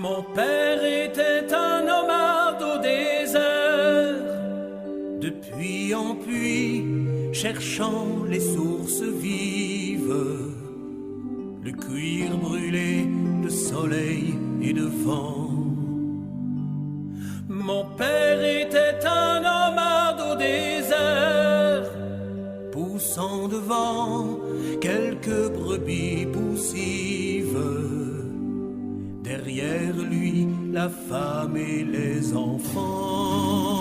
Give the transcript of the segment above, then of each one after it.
Mon père était un nomade au désert, de puits en puits, cherchant les sources vives, le cuir brûlé de soleil et de vent. Mon père était un nomade au désert, poussant devant quelques brebis poussives. Derrière lui, la femme et les enfants.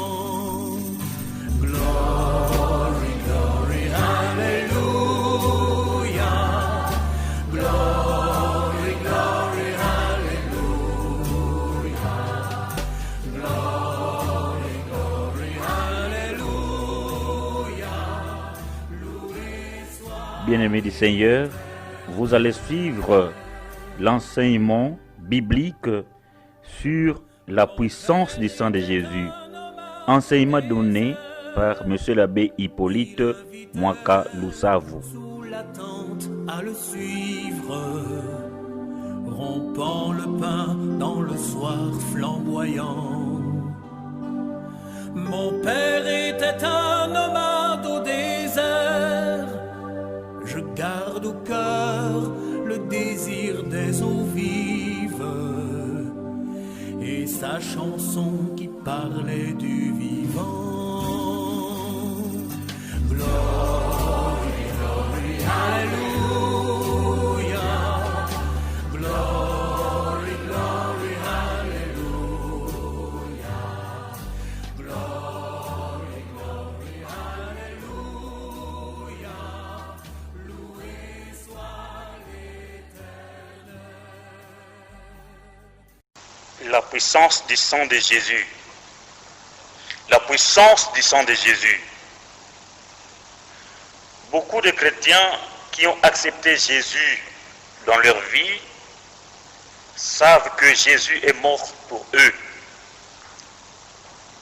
Glory, glory, hallelujah. Glory, glory, hallelujah. Glory, glory, hallelujah. Loué soit. Bien-aimés du Seigneur, vous allez suivre l'enseignement biblique sur la puissance du sang de Jésus. Enseignement donné par M. l'abbé Hippolyte Mwaka Lusavu. Sous la tente à le suivre, rompant le pain dans le soir flamboyant. Mon père était un nomade au désert, je garde au cœur le désir des eaux vives et sa chanson qui parlait du vivant. Glory, glory, hallelujah. Glory, glory, hallelujah. Glory, glory, hallelujah. Loué soit l'Éternel. La puissance du sang de Jésus. La puissance du sang de Jésus. Beaucoup de chrétiens qui ont accepté Jésus dans leur vie savent que Jésus est mort pour eux.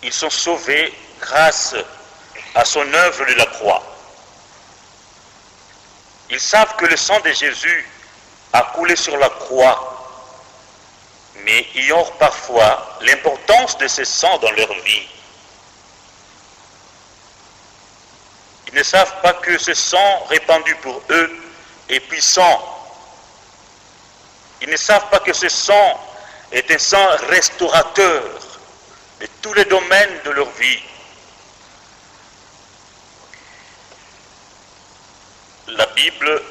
Ils sont sauvés grâce à son œuvre de la croix. Ils savent que le sang de Jésus a coulé sur la croix, mais ignorent parfois l'importance de ce sang dans leur vie. Ils ne savent pas que ce sang répandu pour eux est puissant. Ils ne savent pas que ce sang est un sang restaurateur de tous les domaines de leur vie. La Bible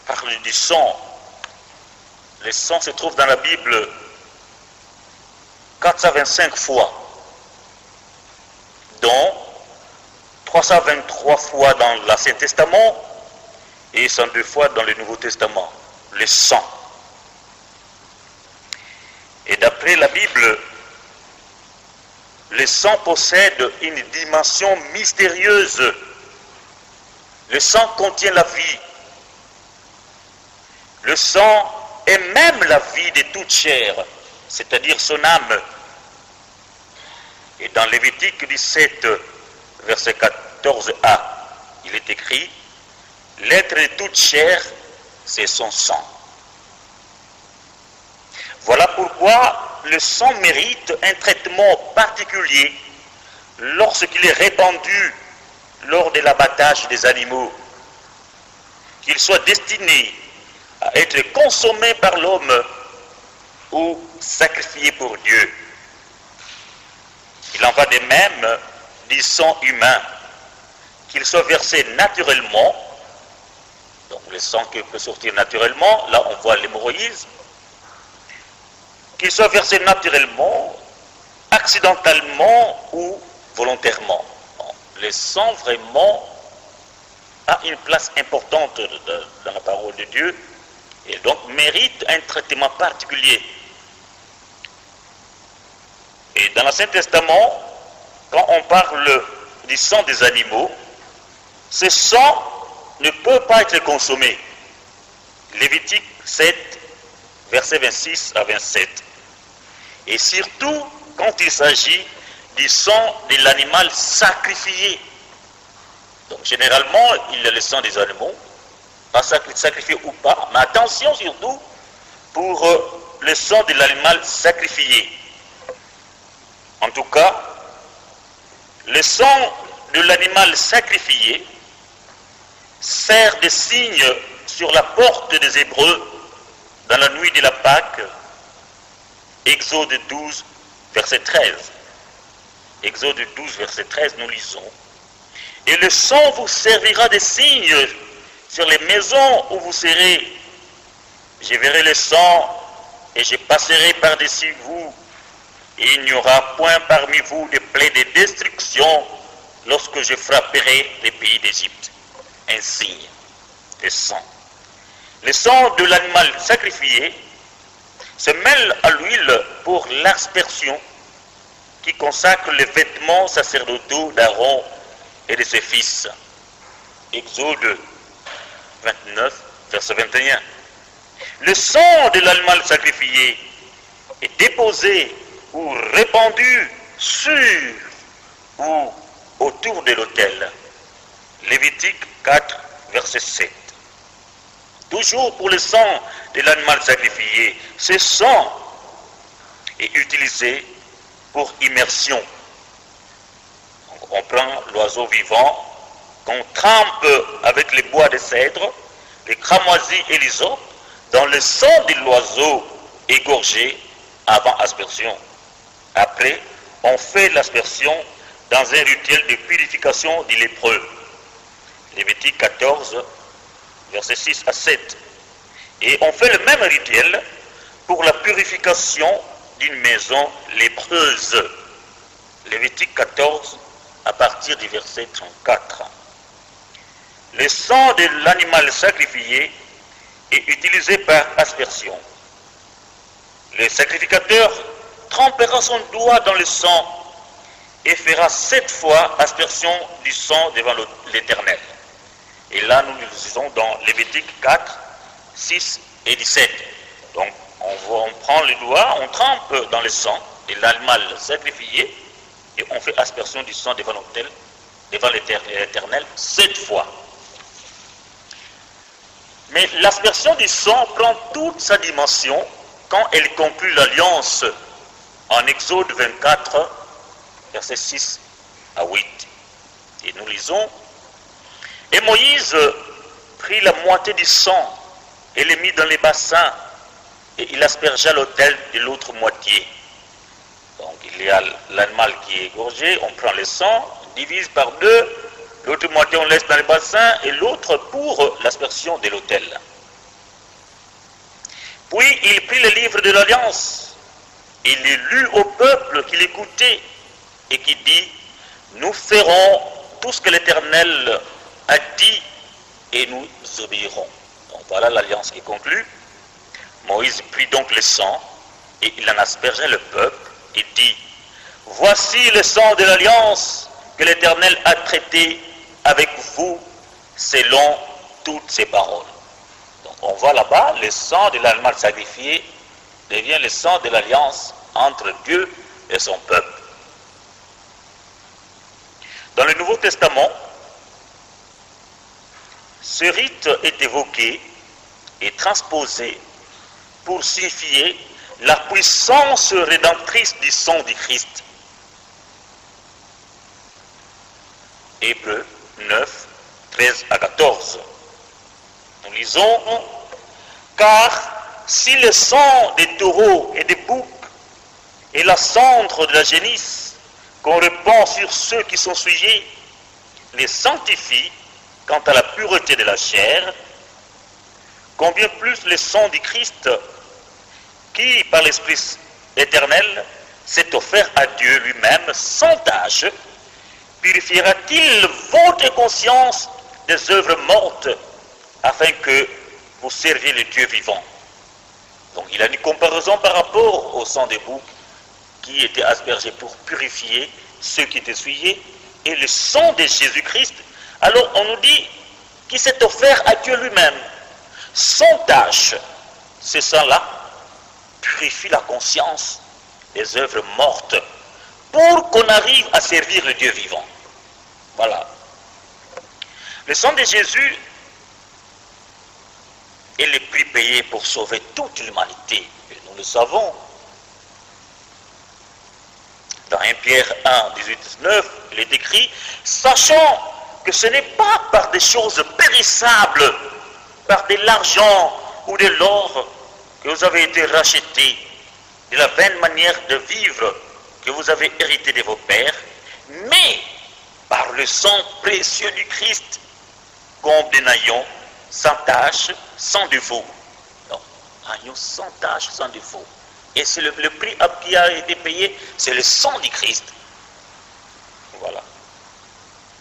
parle du sang. Le sang se trouve dans la Bible 425 fois, dont 323 fois dans l'Ancien Testament et 102 fois dans le Nouveau Testament. Le sang. Et d'après la Bible, le sang possède une dimension mystérieuse. Le sang contient la vie. Le sang est même la vie de toute chair, c'est-à-dire son âme. Et dans Lévitique 17, verset 14a, il est écrit « L'être de toute chair, c'est son sang ». Voilà pourquoi le sang mérite un traitement particulier lorsqu'il est répandu lors de l'abattage des animaux, qu'il soit destiné à être consommé par l'homme ou sacrifié pour Dieu. Il en va de même du sang humain, qu'il soit versé naturellement, donc le sang qui peut sortir naturellement, là on voit l'hémorroïde, qu'il soit versé naturellement, accidentellement ou volontairement. Bon, le sang vraiment a une place importante dans la parole de Dieu et donc mérite un traitement particulier. Et dans l'Ancien Testament, quand on parle du sang des animaux, ce sang ne peut pas être consommé. Lévitique 7, versets 26 à 27. Et surtout, quand il s'agit du sang de l'animal sacrifié. Donc généralement, il y a le sang des animaux, pas sacrifié ou pas, mais attention surtout pour le sang de l'animal sacrifié. En tout cas, le sang de l'animal sacrifié sert de signe sur la porte des Hébreux dans la nuit de la Pâque. Exode 12, verset 13. Exode 12, verset 13, nous lisons. Et le sang vous servira de signe sur les maisons où vous serez. Je verrai le sang et je passerai par-dessus vous. Et il n'y aura point parmi vous de plaie de destruction lorsque je frapperai les pays d'Égypte. Un signe de sang. Le sang de l'animal sacrifié se mêle à l'huile pour l'aspersion qui consacre les vêtements sacerdotaux d'Aaron et de ses fils. Exode 29, verset 21. Le sang de l'animal sacrifié est déposé ou répandu sur ou autour de l'autel. Lévitique 4, verset 7. Toujours pour le sang de l'animal sacrifié, ce sang est utilisé pour immersion. Donc, on prend l'oiseau vivant, qu'on trempe avec les bois de cèdre, les cramoisis et l'hysope, dans le sang de l'oiseau égorgé avant aspersion. Après, on fait l'aspersion dans un rituel de purification du lépreux. Lévitique 14, versets 6 à 7. Et on fait le même rituel pour la purification d'une maison lépreuse. Lévitique 14, à partir du verset 34. Le sang de l'animal sacrifié est utilisé par aspersion. Le sacrificateur trempera son doigt dans le sang et fera 7 fois aspersion du sang devant l'Éternel. Et là, nous le lisons dans Lévitique 4, 6 et 17. Donc, on prend le doigt, on trempe dans le sang de l'animal sacrifié et on fait aspersion du sang devant l'autel, devant l'Éternel, 7 fois. Mais l'aspersion du sang prend toute sa dimension quand elle conclut l'alliance en Exode 24, versets 6 à 8. Et nous lisons: Et Moïse prit la moitié du sang et le mit dans les bassins, et il aspergea l'autel de l'autre moitié. Donc il y a l'animal qui est égorgé, on prend le sang, on divise par 2, l'autre moitié on laisse dans les bassins, et l'autre pour l'aspersion de l'autel. Puis il prit le livre de l'Alliance, il le lut au peuple qui l'écoutait, et qui dit: Nous ferons tout ce que l'Éternel a dit, et nous obéirons. Donc voilà l'alliance qui conclut. Moïse prit donc le sang, et il en aspergea le peuple, et dit: Voici le sang de l'alliance que l'Éternel a traité avec vous selon toutes ses paroles. Donc on voit là-bas, le sang de l'animal sacrifié devient le sang de l'alliance entre Dieu et son peuple. Dans le Nouveau Testament, ce rite est évoqué et transposé pour signifier la puissance rédemptrice du sang du Christ. Hébreux 9, 13 à 14. Nous lisons: Car si le sang des taureaux et des boucs et la cendre de la génisse qu'on répand sur ceux qui sont souillés les sanctifie quant à la pureté de la chair, combien plus le sang du Christ, qui, par l'Esprit éternel, s'est offert à Dieu lui-même sans tâche, purifiera-t-il votre conscience des œuvres mortes, afin que vous serviez le Dieu vivant. Donc il a une comparaison par rapport au sang des boucs qui était aspergé pour purifier ceux qui étaient souillés, et le sang de Jésus-Christ. Alors on nous dit qu'il s'est offert à Dieu lui-même, sans tâche. Ce sang-là purifie la conscience des œuvres mortes pour qu'on arrive à servir le Dieu vivant. Voilà. Le sang de Jésus est le prix payé pour sauver toute l'humanité. Et nous le savons. Dans 1 Pierre 1, 18, 19, il est écrit, sachant que ce n'est pas par des choses périssables, par de l'argent ou de l'or que vous avez été rachetés, de la vaine manière de vivre que vous avez hérité de vos pères, mais par le sang précieux du Christ, comme des agneaux sans tache, sans défaut. Non, agneau sans tache, sans défaut. Et c'est le prix qui a été payé, c'est le sang du Christ. Voilà.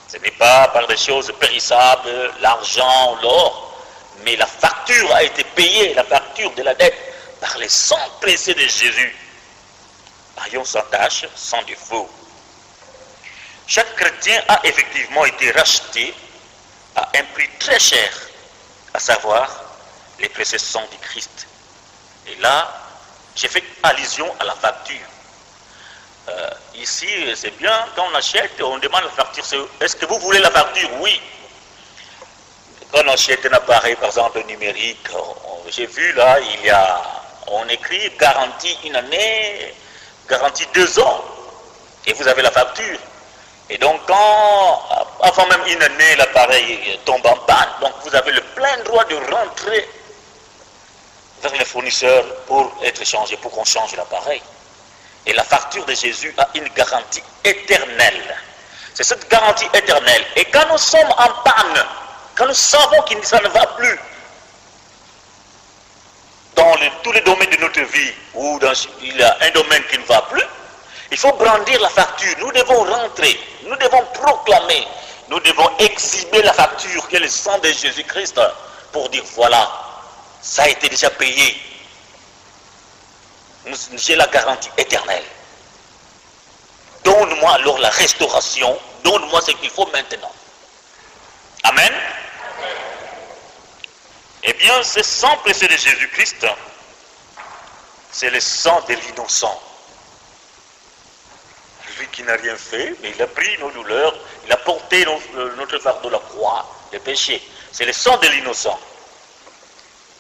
Ce n'est pas par des choses périssables, l'argent ou l'or, mais la facture a été payée, la facture de la dette, par le sang précieux de Jésus. Agneau sans tache, sans défaut. Chaque chrétien a effectivement été racheté à un prix très cher, à savoir les précieux sang du Christ. Et là, j'ai fait allusion à la facture. Ici, c'est bien, quand on achète, on demande la facture. Est-ce que vous voulez la facture? Oui. Quand on achète un appareil, par exemple numérique, j'ai vu là, on écrit garantie 1 année, garantie 2 ans, et vous avez la facture. Et donc, avant même 1 année, l'appareil tombe en panne, donc vous avez le plein droit de rentrer vers les fournisseurs pour être changé, pour qu'on change l'appareil. Et la facture de Jésus a une garantie éternelle. C'est cette garantie éternelle. Et quand nous sommes en panne, quand nous savons que ça ne va plus, dans tous les domaines de notre vie, ou il y a un domaine qui ne va plus, il faut brandir la facture. Nous devons rentrer, nous devons proclamer, nous devons exhiber la facture qui est le sang de Jésus-Christ pour dire voilà, ça a été déjà payé. J'ai la garantie éternelle. Donne-moi alors la restauration, donne-moi ce qu'il faut maintenant. Amen. Eh bien, ce sang précieux de Jésus-Christ, c'est le sang de l'innocent. Lui qui n'a rien fait, mais il a pris nos douleurs, il a porté notre fardeau de la croix, le péché. C'est le sang de l'innocent.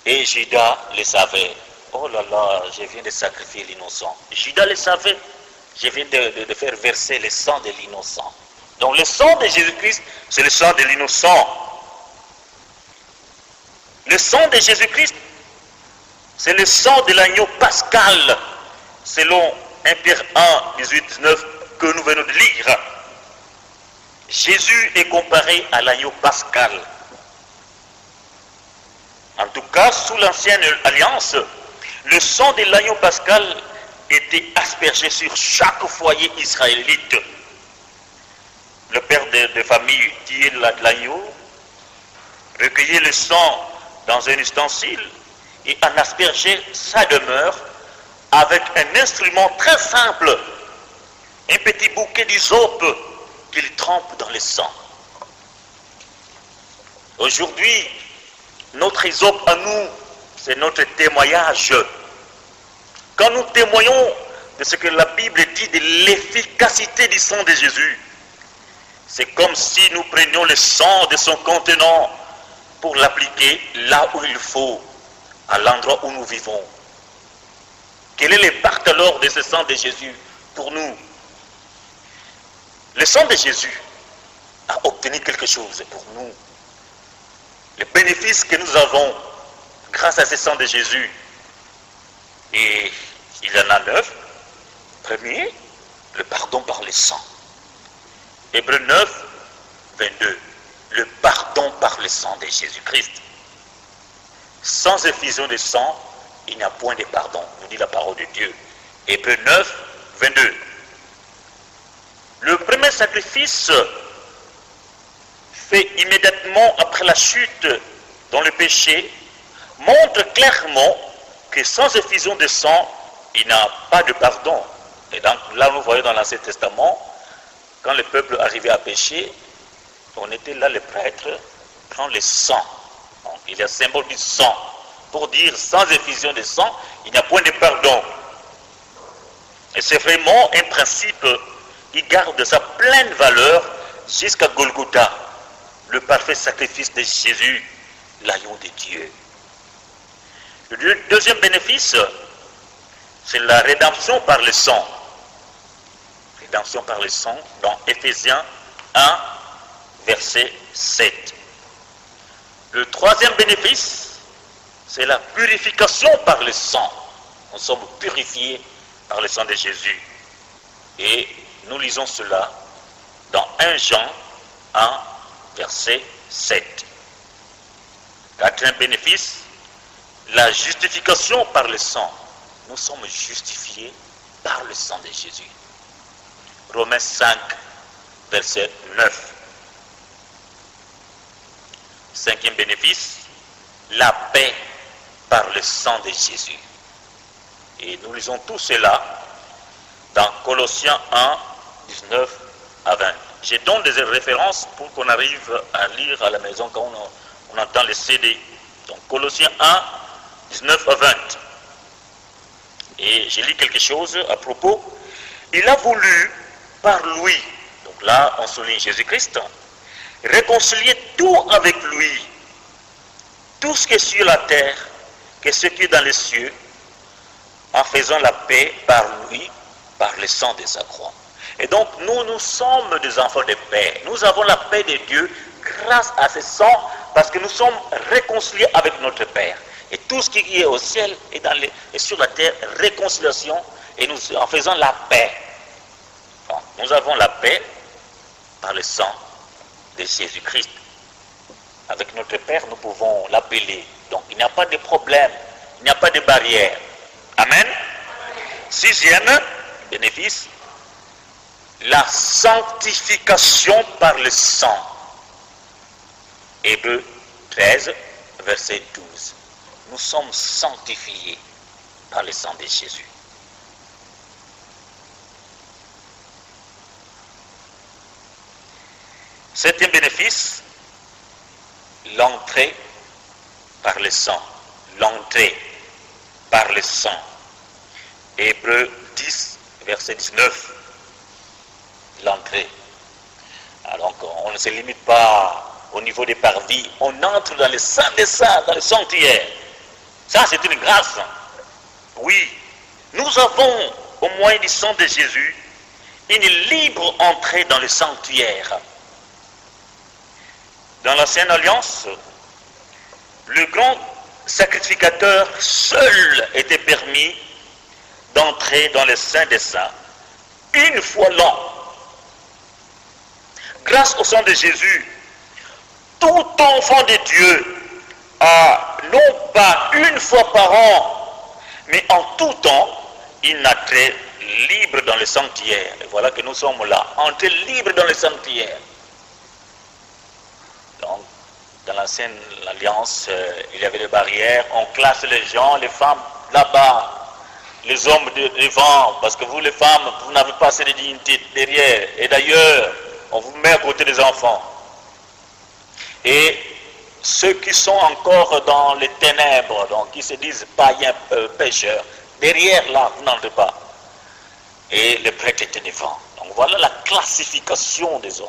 Et Judas le savait. Oh là là, je viens de sacrifier l'innocent. Judas le savait. Je viens de faire verser le sang de l'innocent. Donc le sang de Jésus-Christ, c'est le sang de l'innocent. Le sang de Jésus-Christ, c'est le sang de l'agneau pascal, selon 1 Pierre 1, 18, 19, que nous venons de lire. Jésus est comparé à l'agneau pascal. En tout cas, sous l'ancienne alliance, le sang de l'agneau pascal était aspergé sur chaque foyer israélite. Le père de famille tuait l'agneau, recueillait le sang dans un ustensile et en aspergeait sa demeure avec un instrument très simple, un petit bouquet d'hysope qu'il trempe dans le sang. Aujourd'hui, notre hysope à nous, c'est notre témoignage. Quand nous témoignons de ce que la Bible dit de l'efficacité du sang de Jésus, c'est comme si nous prenions le sang de son contenant pour l'appliquer là où il faut, à l'endroit où nous vivons. Quel est l'impact alors de ce sang de Jésus pour nous? Le sang de Jésus a obtenu quelque chose pour nous. Le bénéfice que nous avons grâce à ce sang de Jésus, et il y en a 9. Premier, le pardon par le sang. Hébreux 9, 22. Le pardon par le sang de Jésus-Christ. Sans effusion de sang, il n'y a point de pardon, nous dit la parole de Dieu. Hébreux 9, 22. Le premier sacrifice fait immédiatement après la chute dans le péché montre clairement que sans effusion de sang, il n'y a pas de pardon. Et donc là, nous voyons dans l'Ancien Testament, quand le peuple arrivait à pécher, on était là, le prêtre prend le sang. Donc, il y a le symbole du sang. Pour dire, sans effusion de sang, il n'y a point de pardon. Et c'est vraiment un principe qui garde sa pleine valeur jusqu'à Golgotha, le parfait sacrifice de Jésus, l'agneau de Dieu. Le deuxième bénéfice c'est la rédemption par le sang. Rédemption par le sang dans Éphésiens 1, verset 7. Le troisième bénéfice, c'est la purification par le sang. Nous sommes purifiés par le sang de Jésus. Et nous lisons cela dans 1 Jean 1, verset 7. Quatrième bénéfice, la justification par le sang. Nous sommes justifiés par le sang de Jésus. Romains 5, verset 9. Cinquième bénéfice, la paix par le sang de Jésus. Et nous lisons tout cela dans Colossiens 1, 19 à 20. Je donne des références pour qu'on arrive à lire à la maison quand on entend les CD. Donc Colossiens 1, 19 à 20. Et je lis quelque chose à propos. Il a voulu par lui, donc là on souligne Jésus-Christ, réconcilier tout avec lui, tout ce qui est sur la terre, que ce qui est dans les cieux, en faisant la paix par lui, par le sang de sa croix. Et donc nous sommes des enfants de paix. Nous avons la paix de Dieu grâce à ce sang, parce que nous sommes réconciliés avec notre Père. Et tout ce qui est au ciel et sur la terre, réconciliation, et nous en faisant la paix. Donc, nous avons la paix par le sang de Jésus-Christ. Avec notre Père, nous pouvons l'appeler. Donc il n'y a pas de problème, il n'y a pas de barrière. Amen. Sixième bénéfice, la sanctification par le sang. Hébreux 13, verset 12. Nous sommes sanctifiés par le sang de Jésus. Septième bénéfice, l'entrée par le sang. L'entrée par le sang. Hébreux 10, verset 19. L'entrée. Alors on ne se limite pas au niveau des parvis, on entre dans le saint des saints, dans le sanctuaire. Ça, c'est une grâce. Oui, nous avons, au moyen du sang de Jésus, une libre entrée dans le sanctuaire. Dans l'ancienne alliance, le grand sacrificateur seul était permis d'entrer dans le saint des saints une fois l'an. Grâce au sang de Jésus, tout enfant de Dieu a non pas une fois par an, mais en tout temps, une entrée libre dans le sanctuaire. Et voilà que nous sommes là, entrée libre dans le sanctuaire. Donc, dans l'ancienne alliance, il y avait des barrières, on classe les gens, les femmes là-bas, les hommes devant, parce que vous les femmes, vous n'avez pas assez de dignité derrière. Et d'ailleurs, on vous met à côté des enfants. Et ceux qui sont encore dans les ténèbres, donc qui se disent païens, pécheurs, derrière là, vous n'entrez pas. Et le prêtre était devant. Donc voilà la classification des hommes.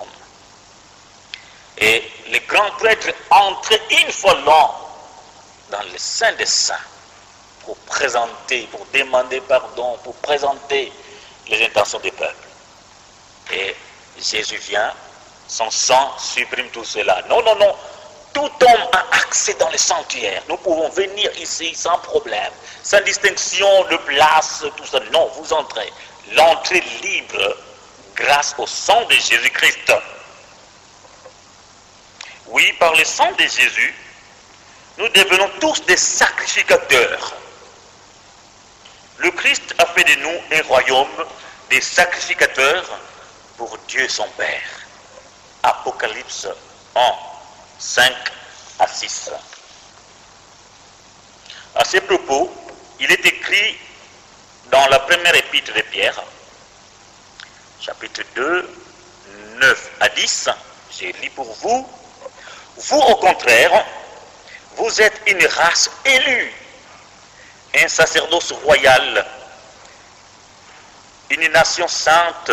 Et le grand prêtre entrait une fois l'an dans le Saint des Saints pour présenter, pour demander pardon, pour présenter les intentions du peuple. Et Jésus vient, son sang supprime tout cela. Non, non, non. Tout homme a accès dans le sanctuaire. Nous pouvons venir ici sans problème, sans distinction de place, tout ça. Non, vous entrez. L'entrée libre grâce au sang de Jésus-Christ. Oui, par le sang de Jésus, nous devenons tous des sacrificateurs. Le Christ a fait de nous un royaume des sacrificateurs pour Dieu son Père. Apocalypse 1, 5 à 6. À ce propos, il est écrit dans la première épître de Pierre, chapitre 2, 9 à 10, je lis pour vous. Vous, au contraire, vous êtes une race élue, un sacerdoce royal, une nation sainte,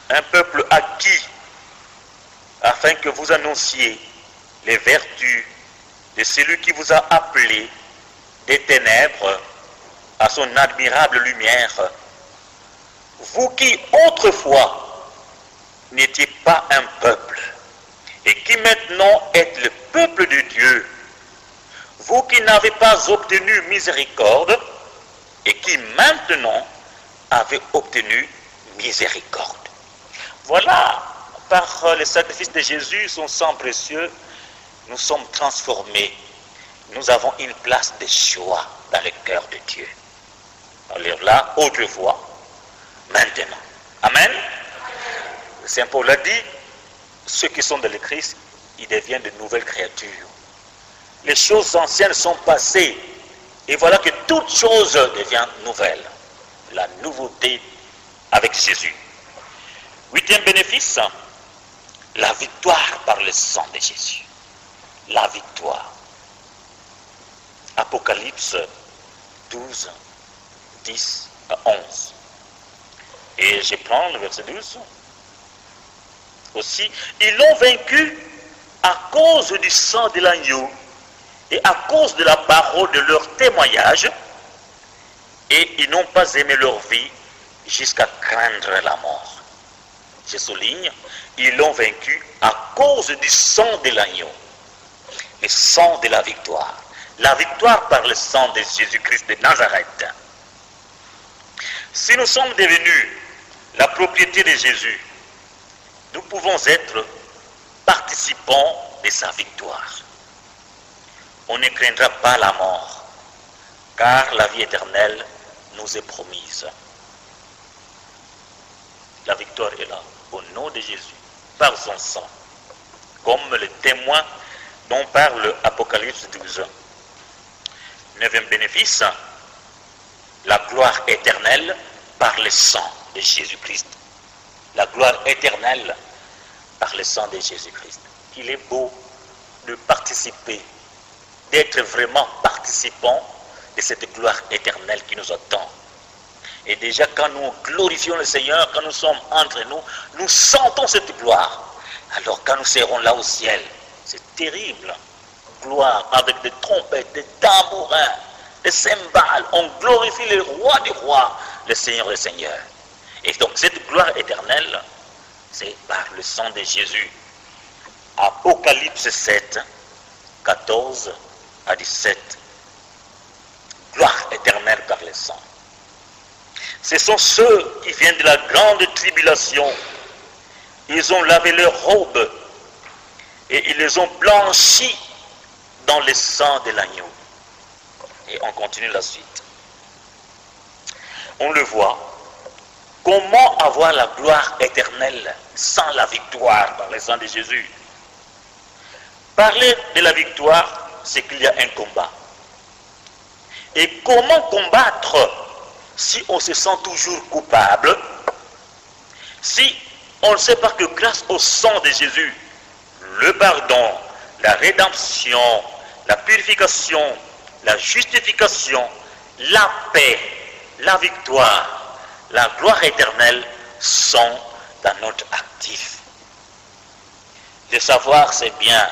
un peuple acquis, afin que vous annonciez les vertus de celui qui vous a appelé des ténèbres à son admirable lumière. Vous qui autrefois n'étiez pas un peuple et qui maintenant êtes le peuple de Dieu, vous qui n'avez pas obtenu miséricorde et qui maintenant avez obtenu miséricorde. Voilà, par le sacrifice de Jésus, son sang précieux, nous sommes transformés. Nous avons une place de choix dans le cœur de Dieu. Alors là, autrefois, maintenant. Amen. Saint Paul a dit, ceux qui sont dans le Christ, ils deviennent de nouvelles créatures. Les choses anciennes sont passées, et voilà que toute chose devient nouvelle. La nouveauté avec Jésus. 8e bénéfice, la victoire par le sang de Jésus. La victoire. Apocalypse 12, 10 à 11. Et je prends le verset 12. Aussi, ils l'ont vaincu à cause du sang de l'agneau et à cause de la parole de leur témoignage, et ils n'ont pas aimé leur vie jusqu'à craindre la mort. Je souligne, ils l'ont vaincu à cause du sang de l'agneau, le sang de la victoire. La victoire par le sang de Jésus-Christ de Nazareth. Si nous sommes devenus la propriété de Jésus, nous pouvons être participants de sa victoire. On ne craindra pas la mort, car la vie éternelle nous est promise. La victoire est là, au nom de Jésus, par son sang, comme le témoin dont parle Apocalypse 12. 9e bénéfice, la gloire éternelle par le sang de Jésus-Christ. La gloire éternelle par le sang de Jésus-Christ. Il est beau de participer, d'être vraiment participant de cette gloire éternelle qui nous attend. Et déjà quand nous glorifions le Seigneur, quand nous sommes entre nous, nous sentons cette gloire. Alors quand nous serons là au ciel, c'est terrible. Gloire avec des trompettes, des tambourins, des cymbales. On glorifie le roi du roi, le Seigneur des seigneurs. Et donc cette gloire éternelle, c'est par le sang de Jésus. Apocalypse 7, 14 à 17. Gloire éternelle par le sang. Ce sont ceux qui viennent de la grande tribulation. Ils ont lavé leurs robes et ils les ont blanchis dans le sang de l'agneau. Et on continue la suite. On le voit. Comment avoir la gloire éternelle sans la victoire par le sang de Jésus? Parler de la victoire, c'est qu'il y a un combat. Et comment combattre si on se sent toujours coupable? Si on ne sait pas que grâce au sang de Jésus, le pardon, la rédemption, la purification, la justification, la paix, la victoire, la gloire éternelle sont dans notre actif. Le savoir, c'est bien,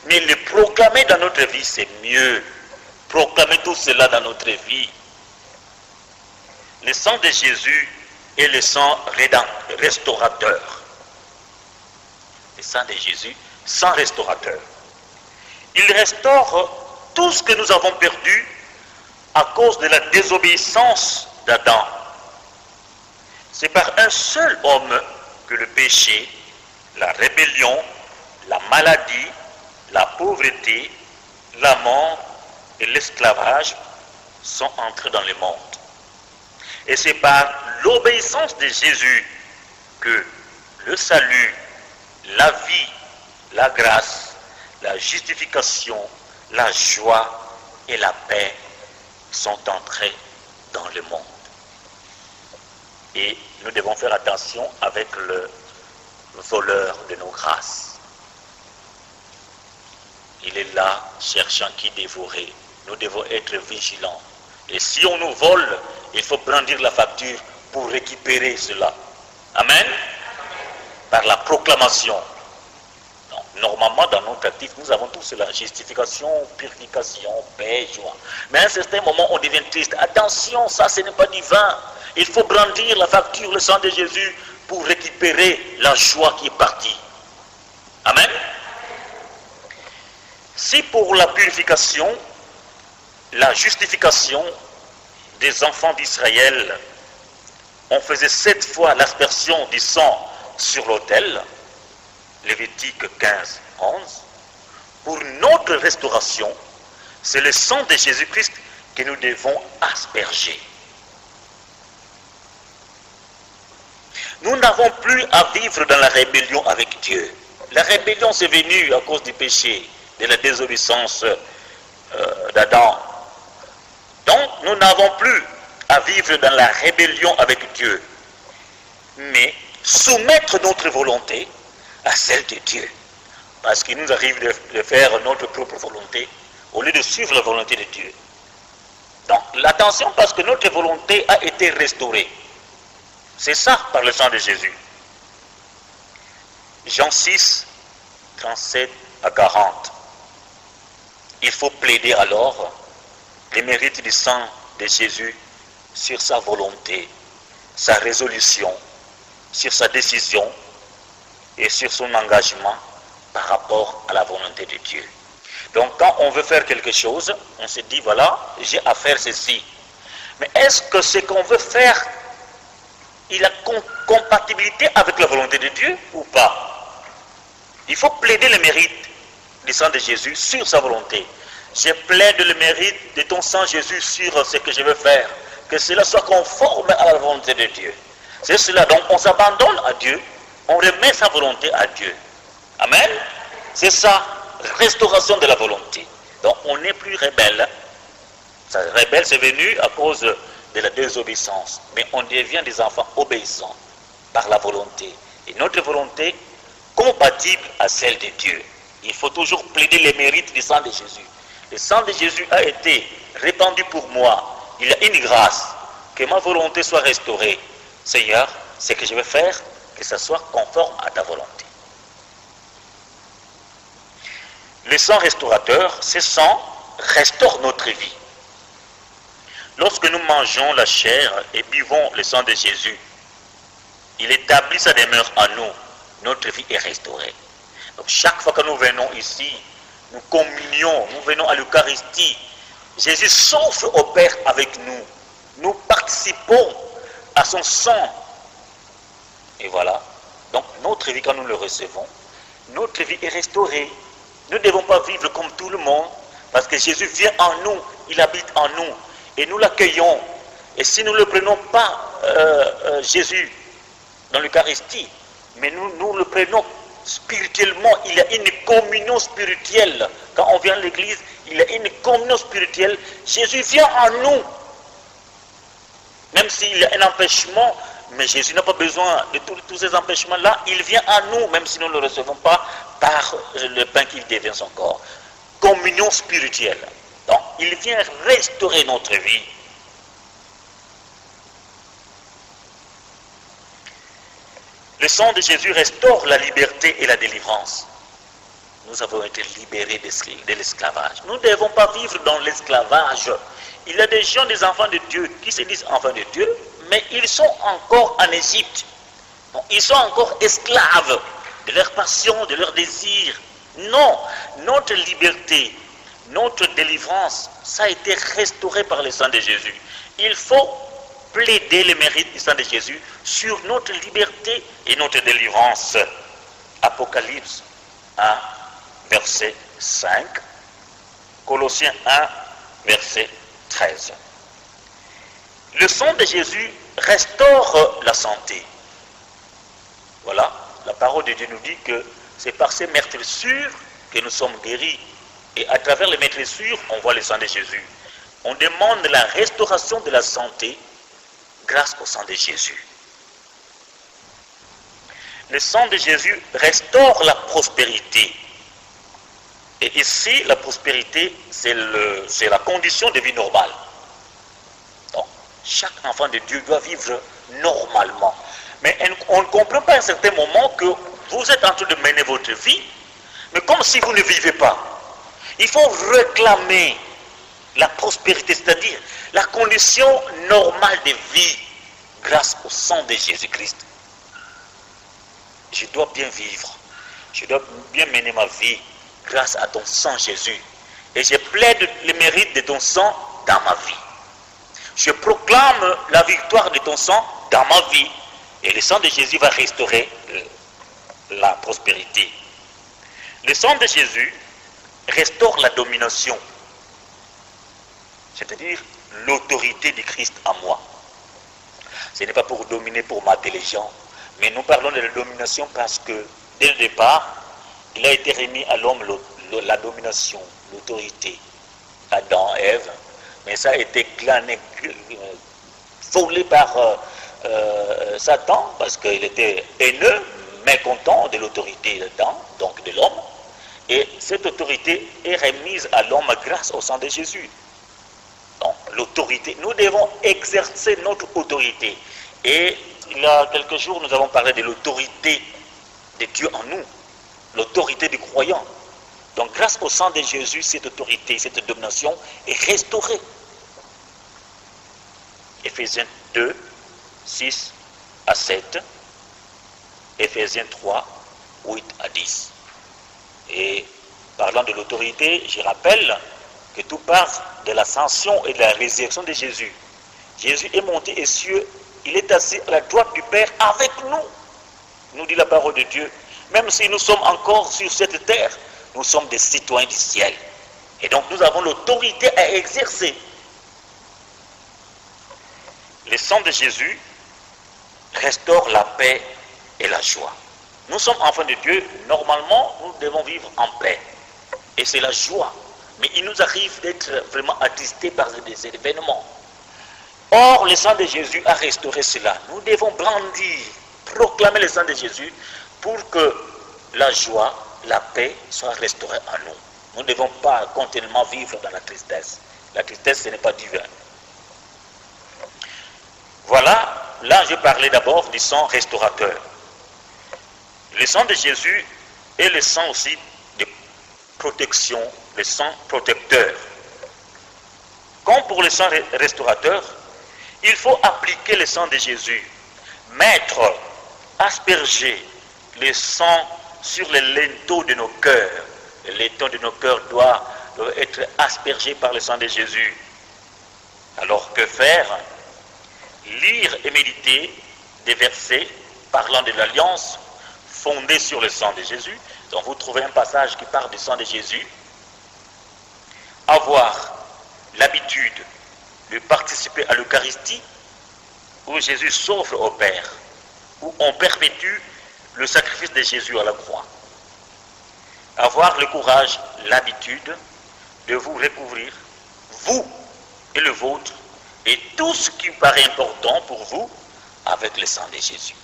mais le proclamer dans notre vie, c'est mieux. Proclamer tout cela dans notre vie. Le sang de Jésus est le sang restaurateur. Le sang de Jésus, sang restaurateur. Il restaure tout ce que nous avons perdu à cause de la désobéissance d'Adam. C'est par un seul homme que le péché, la rébellion, la maladie, la pauvreté, la mort et l'esclavage sont entrés dans le monde. Et c'est par l'obéissance de Jésus que le salut, la vie, la grâce, la justification, la joie et la paix sont entrés dans le monde. Et nous devons faire attention avec le voleur de nos grâces. Il est là, cherchant qui dévorer. Nous devons être vigilants. Et si on nous vole, il faut brandir la facture pour récupérer cela. Amen. Par la proclamation. Donc, Normalement, dans notre actif, nous avons tous cela, justification, purification, paix, joie. Mais à un certain moment, on devient triste. Attention, ça, ce n'est pas divin. Il faut brandir la facture, le sang de Jésus, pour récupérer la joie qui est partie. Amen. Si pour la purification, la justification des enfants d'Israël, on faisait 7 fois l'aspersion du sang sur l'autel, Lévitique 15, 11, pour notre restauration, c'est le sang de Jésus-Christ que nous devons asperger. Nous n'avons plus à vivre dans la rébellion avec Dieu. La rébellion c'est venu à cause du péché, de la désobéissance d'Adam. Donc nous n'avons plus à vivre dans la rébellion avec Dieu, mais soumettre notre volonté à celle de Dieu. Parce qu'il nous arrive de faire notre propre volonté au lieu de suivre la volonté de Dieu. Donc l'attention, parce que notre volonté a été restaurée. C'est ça par le sang de Jésus. Jean 6, 37 à 40. Il faut plaider alors les mérites du sang de Jésus sur sa volonté, sa résolution, sur sa décision et sur son engagement par rapport à la volonté de Dieu. Donc quand on veut faire quelque chose, on se dit voilà, j'ai à faire ceci. Mais est-ce que ce qu'on veut faire, il a compatibilité avec la volonté de Dieu ou pas? Il faut plaider le mérite du sang de Jésus sur sa volonté. Je plaide le mérite de ton sang Jésus sur ce que je veux faire. Que cela soit conforme à la volonté de Dieu. C'est cela. Donc on s'abandonne à Dieu, on remet sa volonté à Dieu. Amen. C'est ça, restauration de la volonté. Donc on n'est plus rebelle. Ça, rebelle, c'est venu à cause de la désobéissance. Mais on devient des enfants obéissants par la volonté. Et notre volonté compatible à celle de Dieu. Il faut toujours plaider les mérites du sang de Jésus. Le sang de Jésus a été répandu pour moi. Il y a une grâce, que ma volonté soit restaurée. Seigneur, ce que je vais faire, que ça soit conforme à ta volonté. Le sang restaurateur, ce sang restaure notre vie. Lorsque nous mangeons la chair et buvons le sang de Jésus, il établit sa demeure en nous. Notre vie est restaurée. Donc chaque fois que nous venons ici, nous communions, nous venons à l'Eucharistie, Jésus s'offre au Père avec nous. Nous participons à son sang. Et voilà. Donc notre vie, quand nous le recevons, notre vie est restaurée. Nous ne devons pas vivre comme tout le monde, parce que Jésus vient en nous, il habite en nous, et nous l'accueillons. Et si nous ne le prenons pas, Jésus, dans l'Eucharistie, mais nous le prenons spirituellement, il y a une communion spirituelle. Quand on vient à l'église, il y a une communion spirituelle. Jésus vient en nous. Même s'il y a un empêchement, mais Jésus n'a pas besoin de tous ces empêchements-là. Il vient à nous, même si nous ne le recevons pas par le pain qu'il devient son corps. Communion spirituelle. Donc, il vient restaurer notre vie. Le sang de Jésus restaure la liberté et la délivrance. Nous avons été libérés de l'esclavage. Nous ne devons pas vivre dans l'esclavage. Il y a des gens, des enfants de Dieu, qui se disent enfants de Dieu, mais ils sont encore en Égypte. Donc, ils sont encore esclaves de leurs passions, de leurs désirs. Non, notre liberté, notre délivrance, ça a été restauré par le sang de Jésus. Il faut plaider le mérite du sang de Jésus sur notre liberté et notre délivrance. Apocalypse 1, verset 5. Colossiens 1, verset 13. Le sang de Jésus restaure la santé. Voilà, la parole de Dieu nous dit que c'est par ces meurtrissures que nous sommes guéris. Et à travers les meurtrissures, on voit le sang de Jésus. On demande la restauration de la santé grâce au sang de Jésus. Le sang de Jésus restaure la prospérité. Et ici, la prospérité, c'est la condition de vie normale. Donc, chaque enfant de Dieu doit vivre normalement. Mais on ne comprend pas à un certain moment que vous êtes en train de mener votre vie, Mais comme si vous ne vivez pas. Il faut réclamer la prospérité, c'est-à-dire la condition normale de vie grâce au sang de Jésus-Christ. Je dois bien vivre. Je dois bien mener ma vie grâce à ton sang, Jésus. Et je plaide le mérite de ton sang dans ma vie. Je proclame la victoire de ton sang dans ma vie. Et le sang de Jésus va restaurer la prospérité. Le sang de Jésus restaure la domination. C'est-à-dire l'autorité de Christ en moi. Ce n'est pas pour dominer, pour mater les gens. Mais nous parlons de la domination parce que, dès le départ, il a été remis à l'homme la domination, l'autorité. Adam, Ève. Mais ça a été volé par Satan, parce qu'il était haineux, mécontent de l'autorité d'Adam, donc de l'homme. Et cette autorité est remise à l'homme grâce au sang de Jésus. Donc, l'autorité, nous devons exercer notre autorité. Et il y a quelques jours, nous avons parlé de l'autorité de Dieu en nous, l'autorité du croyant. Donc, grâce au sang de Jésus, cette autorité, cette domination est restaurée. Éphésiens 2, 6 à 7, Éphésiens 3, 8 à 10. Et parlant de l'autorité, je rappelle que tout part de l'ascension et de la résurrection de Jésus. Jésus est monté aux cieux, il est assis à la droite du Père avec nous, nous dit la parole de Dieu. Même si nous sommes encore sur cette terre, nous sommes des citoyens du ciel. Et donc nous avons l'autorité à exercer. Le sang de Jésus restaure la paix et la joie. Nous sommes enfants de Dieu, normalement nous devons vivre en paix. Et c'est la joie. Mais il nous arrive d'être vraiment attristés par des événements. Or, le sang de Jésus a restauré cela. Nous devons brandir, proclamer le sang de Jésus pour que la joie, la paix soient restaurées en nous. Nous ne devons pas continuellement vivre dans la tristesse. La tristesse, ce n'est pas divin. Voilà, là je parlais d'abord du sang restaurateur. Le sang de Jésus est le sang aussi de protection, le sang protecteur. Comme pour le sang restaurateur, il faut appliquer le sang de Jésus, mettre, asperger le sang sur les linteaux de nos cœurs. Les linteaux de nos cœurs doivent être aspergés par le sang de Jésus. Alors que faire? Lire et méditer des versets parlant de l'alliance fondée sur le sang de Jésus. Donc vous trouvez un passage qui parle du sang de Jésus. Avoir l'habitude de participer à l'Eucharistie où Jésus s'offre au Père, où on perpétue le sacrifice de Jésus à la croix. Avoir le courage, l'habitude de vous recouvrir, vous et le vôtre, et tout ce qui paraît important pour vous avec le sang de Jésus.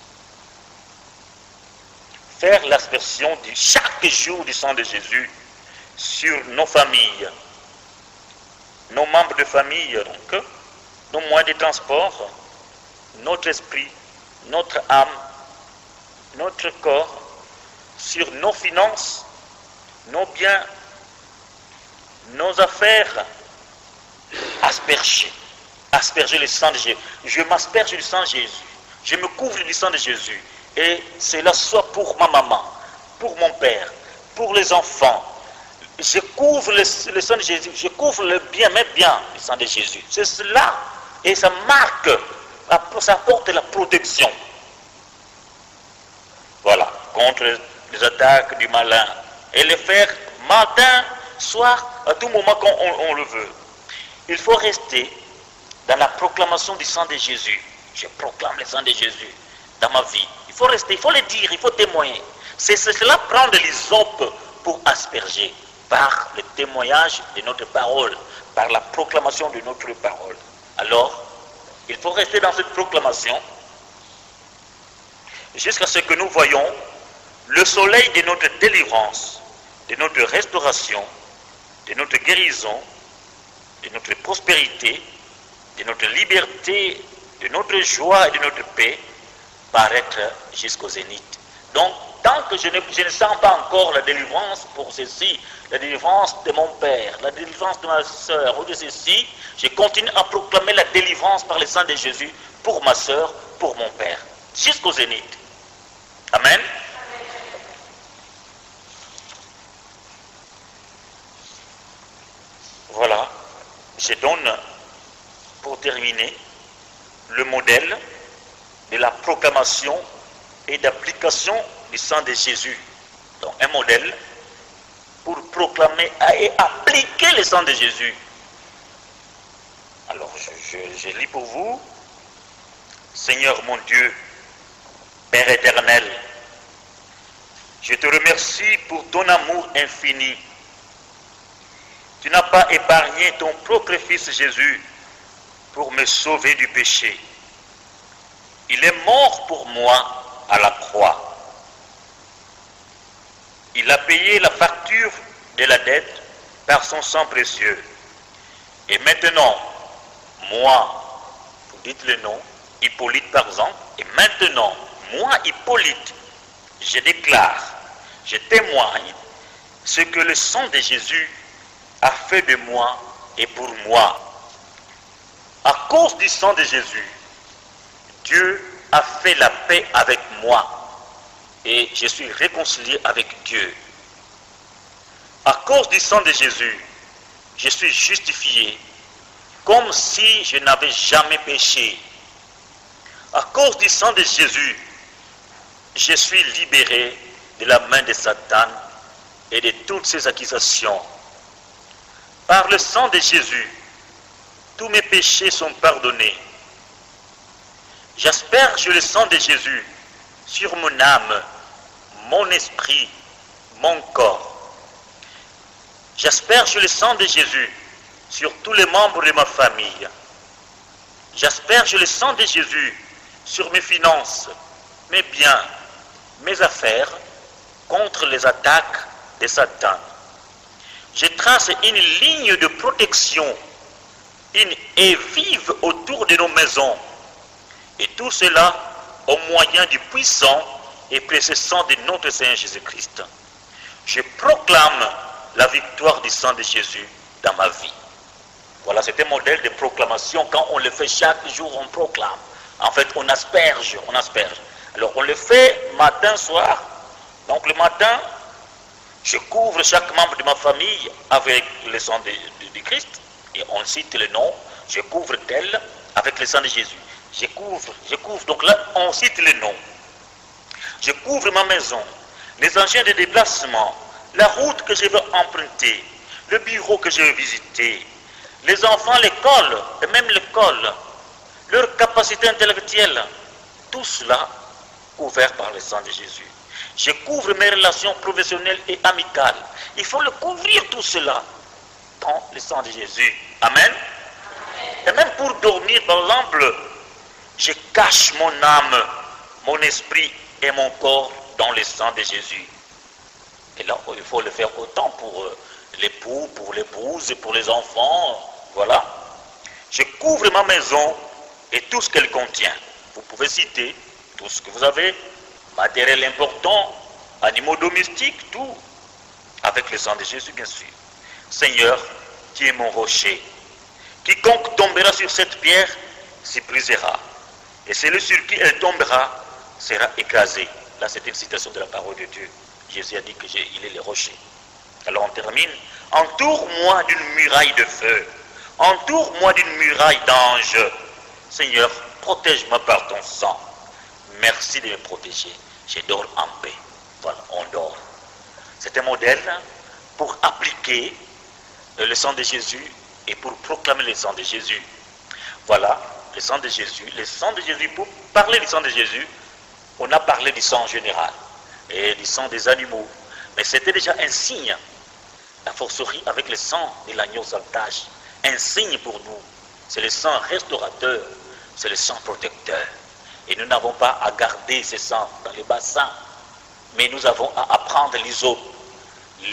Faire l'aspersion de chaque jour du sang de Jésus sur nos familles, nos membres de famille, donc, nos moyens de transport, notre esprit, notre âme, notre corps, sur nos finances, nos biens, nos affaires, asperger le sang de Jésus. Je m'asperge du sang de Jésus. Je me couvre du sang de Jésus. Et cela soit pour ma maman, pour mon père, pour les enfants. Je couvre le sang de Jésus. Je couvre le bien, mais bien, le sang de Jésus. C'est cela. Et ça marque, ça apporte la protection. Voilà, contre les attaques du malin. Et le faire matin, soir, à tout moment quand on le veut. Il faut rester dans la proclamation du sang de Jésus. Je proclame le sang de Jésus dans ma vie. Il faut rester, il faut le dire, il faut témoigner. C'est cela prendre l'hysope pour asperger par le témoignage de notre parole, par la proclamation de notre parole. Alors, il faut rester dans cette proclamation jusqu'à ce que nous voyons le soleil de notre délivrance, de notre restauration, de notre guérison, de notre prospérité, de notre liberté, de notre joie et de notre paix paraître jusqu'au zénith. Donc, tant que je ne sens pas encore la délivrance pour ceci, la délivrance de mon père, la délivrance de ma soeur ou de ceci, je continue à proclamer la délivrance par le sang de Jésus pour ma soeur, pour mon père, jusqu'au zénith. Amen. Voilà, je donne pour terminer le modèle de la proclamation et d'application du sang de Jésus. Donc un modèle pour proclamer et appliquer le sang de Jésus. Alors je lis pour vous. Seigneur mon Dieu, Père éternel, je te remercie pour ton amour infini. Tu n'as pas épargné ton propre Fils Jésus pour me sauver du péché. Il est mort pour moi à la croix. Il a payé la facture de la dette par son sang précieux. Et maintenant, moi, vous dites le nom, Hippolyte par exemple, et maintenant, moi, Hippolyte, je déclare, je témoigne ce que le sang de Jésus a fait de moi et pour moi. À cause du sang de Jésus, Dieu a fait la paix avec moi et je suis réconcilié avec Dieu. À cause du sang de Jésus, je suis justifié comme si je n'avais jamais péché. À cause du sang de Jésus, je suis libéré de la main de Satan et de toutes ses accusations. Par le sang de Jésus, tous mes péchés sont pardonnés. J'asperge le sang de Jésus sur mon âme, mon esprit, mon corps. J'asperge le sang de Jésus sur tous les membres de ma famille. J'asperge le sang de Jésus sur mes finances, mes biens, mes affaires, contre les attaques de Satan. Je trace une ligne de protection, une haie vive autour de nos maisons. Et tout cela au moyen du puissant et précieux sang de notre Seigneur Jésus-Christ. Je proclame la victoire du sang de Jésus dans ma vie. Voilà, c'est un modèle de proclamation. Quand on le fait chaque jour, on proclame. En fait, on asperge. Alors, on le fait matin, soir. Donc, le matin, je couvre chaque membre de ma famille avec le sang de Christ. Et on cite le nom. Je couvre tel avec le sang de Jésus. Je couvre. Donc là, on cite le nom. Je couvre ma maison, les engins de déplacement, la route que je veux emprunter, le bureau que je veux visiter, les enfants, l'école, et même l'école, leur capacité intellectuelle, tout cela couvert par le sang de Jésus. Je couvre mes relations professionnelles et amicales. Il faut le couvrir tout cela dans le sang de Jésus. Amen. Et même pour dormir, par exemple, je cache mon âme, mon esprit et mon corps dans le sang de Jésus. Et là, il faut le faire autant pour l'époux, pour l'épouse, pour les enfants. Voilà. Je couvre ma maison et tout ce qu'elle contient. Vous pouvez citer tout ce que vous avez, matériel important, animaux domestiques, tout, avec le sang de Jésus, bien sûr. Seigneur, tu es mon rocher. Quiconque tombera sur cette pierre s'y brisera. Et celui sur qui elle tombera sera écrasé. Là, c'est une citation de la parole de Dieu. Jésus a dit qu'il est le rocher. Alors on termine. Entoure-moi d'une muraille de feu. Entoure-moi d'une muraille d'anges. Seigneur, protège-moi par ton sang. Merci de me protéger. Je dors en paix. Voilà, on dort. C'est un modèle pour appliquer le sang de Jésus et pour proclamer le sang de Jésus. Voilà, le sang de Jésus. Le sang de Jésus, pour parler du sang de Jésus, on a parlé du sang en général et du sang des animaux. Mais c'était déjà un signe, la forcerie avec le sang de l'agneau sans tache. Un signe pour nous. C'est le sang restaurateur, c'est le sang protecteur. Et nous n'avons pas à garder ce sang dans les bassins, mais nous avons à apprendre l'hysope,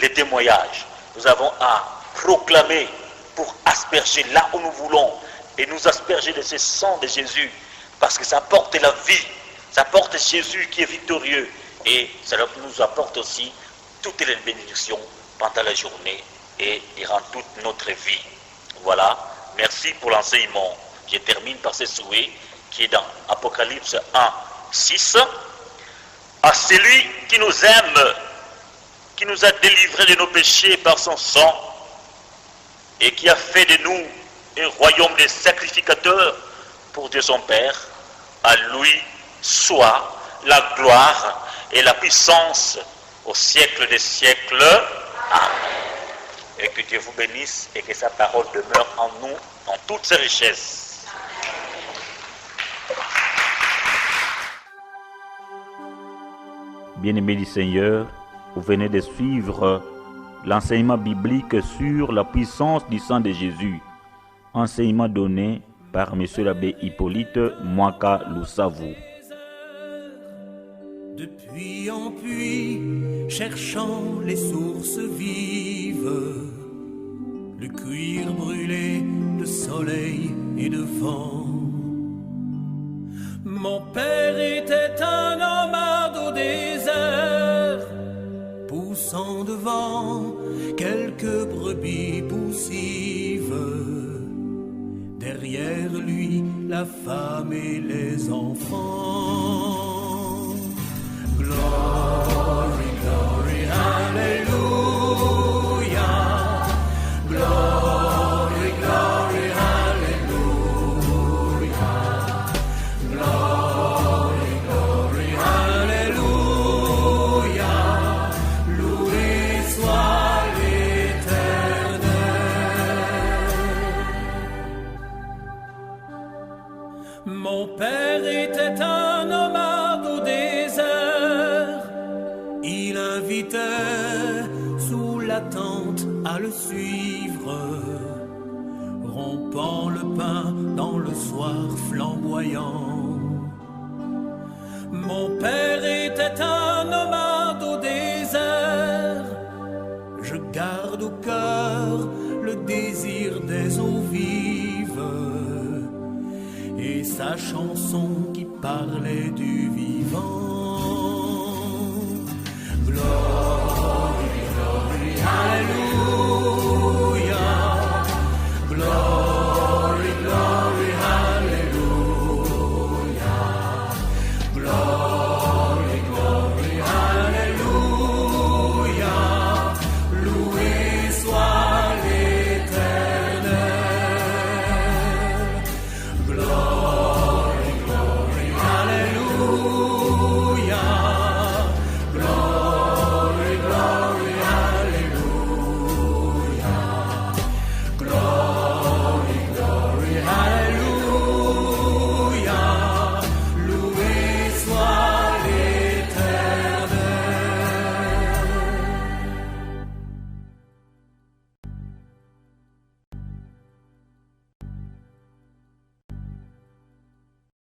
les témoignages. Nous avons à proclamer pour asperger là où nous voulons et nous asperger de ce sang de Jésus, parce que ça porte la vie, ça porte Jésus qui est victorieux, et cela nous apporte aussi toutes les bénédictions pendant la journée et durant toute notre vie. Voilà, merci pour l'enseignement. Je termine par ce souhait qui est dans Apocalypse 1, 6. À celui qui nous aime, qui nous a délivrés de nos péchés par son sang et qui a fait de nous un royaume de sacrificateurs pour Dieu son Père, à lui soit la gloire et la puissance au siècle des siècles. Amen. Et que Dieu vous bénisse et que sa parole demeure en nous dans toutes ses richesses. Bien-aimés du Seigneur, vous venez de suivre l'enseignement biblique sur la puissance du sang de Jésus. Enseignement donné par M. l'abbé Hippolyte Mwaka Lusavu. De puits en puits, cherchant les sources vives, le cuir brûlé de soleil et de vent. Mon père était un nomade au désert, poussant devant quelques brebis poussives. Derrière lui, la femme et les enfants. Glory, glory, hallelujah. Glory, glory, hallelujah. Glory, glory, hallelujah. Loué soit l'Éternel. Mon père était un nomade au désert. Il invitait sous la tente à le suivre, rompant le pain dans le soir flamboyant. Mon père était un nomade au désert. Je garde au cœur le désir des eaux vives et sa chanson qui parlait du vivant.